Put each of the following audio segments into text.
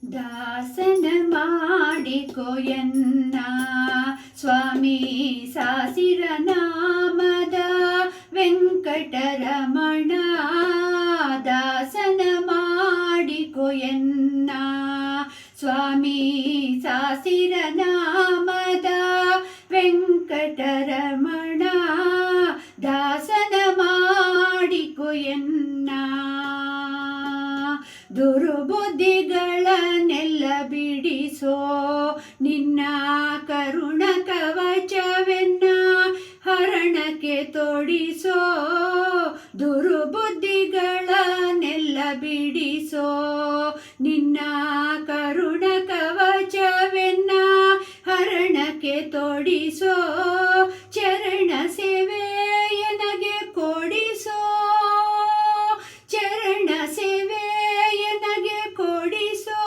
ದಾಸನ ಮಾಡಿಕೊಯನ್ನ ಸ್ವಾಮಿ ಸಾಸಿರ ನಾಮದ ವೆಂಕಟರಮಣ. ದಾಸನ ಮಾಡಿಕೊಯನ್ನ ಸ್ವಾಮಿ ಸಾಸಿರ ನಾಮದ ವೆಂಕಟರಮಣ. ದಾಸನ ಮಾಡಿಕೊಯನ್ನ ದುರ್ಬುದ್ಧಿಗಳನ್ನೆಲ್ಲ ಬಿಡಿಸೋ ನಿನ್ನ ಕರುಣ ಕವಚವೆನ್ನ ಹರಣಕ್ಕೆ ತೊಡಿಸೋ. ದುರ್ಬುದ್ಧಿಗಳನ್ನೆಲ್ಲ ಬಿಡಿಸೋ ನಿನ್ನ ಕರುಣ ಕವಚವೆನ್ನ ಹರಣಕ್ಕೆ ತೊಡಿಸೋ. ಚರಣ ಸೇವೆ ಎನಗೆ ಕೊಡಿಸೋ, ಚರಣ ಸೇವೆ ಎನಗೆ ಕೊಡಿಸೋ.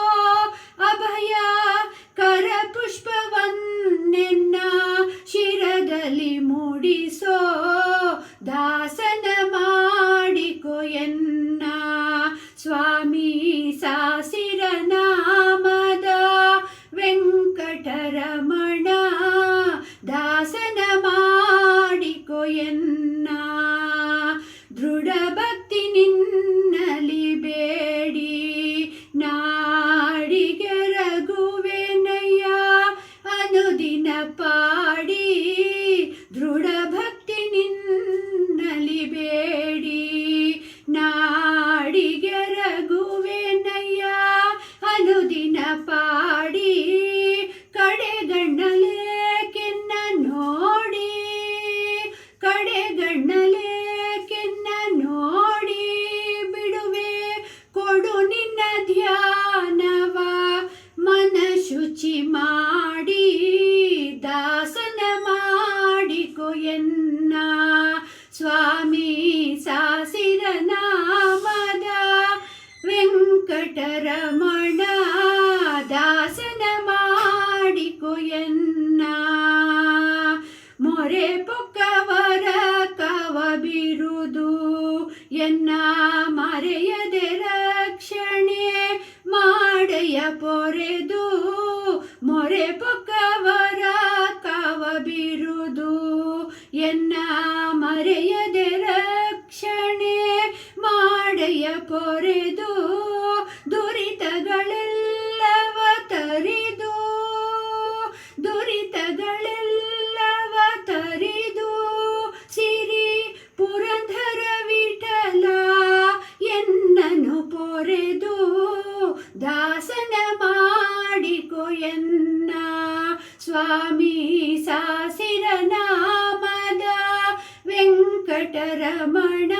ಅಭಯ ಕರ ಪುಷ್ಪವನ್ನೆನ್ನ ಶಿರದಲ್ಲಿ ಮೂಡಿಸೋ. ದಾಸನ ಮಾಡಿಕೊಯನ್ನ ಸ್ವಾಮಿ ಸಾಸಿರ ನಾಮದ ವೆಂಕಟರಮಣ. ದಾಸನ ಮಾಡಿಕೊಯನ್ನ ದೃಢ ಭಕ್ತಿ ನಿನ್ನಲಿ ಬೇಡಿ ನಾಡಿಗೆ ರಘುವೆನಯ್ಯ ಅನುದಿನ ಪಾಡಿ. ದೃಢ ಭಕ್ತಿ ನಿನ್ನಲಿ ಬೇಡಿ ನಾಡಿಗೆ ರಘುವೆನಯ್ಯ ಅನುದಿನ ಪಾಡಿ. ಕಡೆಗಣ್ಣಲೆ ಕೆನ್ನ ನೋಡಿ, ಕಡೆಗಣ್ಣಲೆ ಕೆನ್ನ ನೋಡಿ ಬಿಡುವೆ ಕೊಡು ನಿನ್ನ ಧ್ಯಾನವ ಮನ ಶುಚಿ ಮಾಡಿ. ದಾಸನ ಮಾಡಿಕೊಯನ್ನ ಸ್ವಾಮಿ ಸಾಸಿರ ನಾಮದ ವೆಂಕಟರಮಣ. ದಾಸನ ಮಾಡಿಕೊಯನ್ನ ಮೊರೆ ಪೊಕ್ಕವರ ಕವ ಬಿರುದು ಎನ್ನ ಮರೆಯದೆ ರಕ್ಷಣೆ ಮಾಡಯ ಪೊರೆದು. ಮೊರೆ ಪೊಕ್ಕವರ ಕವ ಬಿರುದು ಎನ್ನ ಮರೆಯದೆ ರಕ್ಷಣೆ ಮಾಡಯ ಪೊರೆದು. ದುರಿತಗಳೆಲ್ಲವ ತರಿದು, ದುರಿತಗಳೆಲ್ಲವ ತರಿದು ಸಿರಿ ಪುರಂದರ ವಿಠಲ ಎನ್ನನು ಪೊರೆದು. ದಾಸನ ಮಾಡಿಕೊಯನ್ನ ಸ್ವಾಮಿ ಸಾಸಿರ ನಾಮದ ವೆಂಕಟರಮಣ.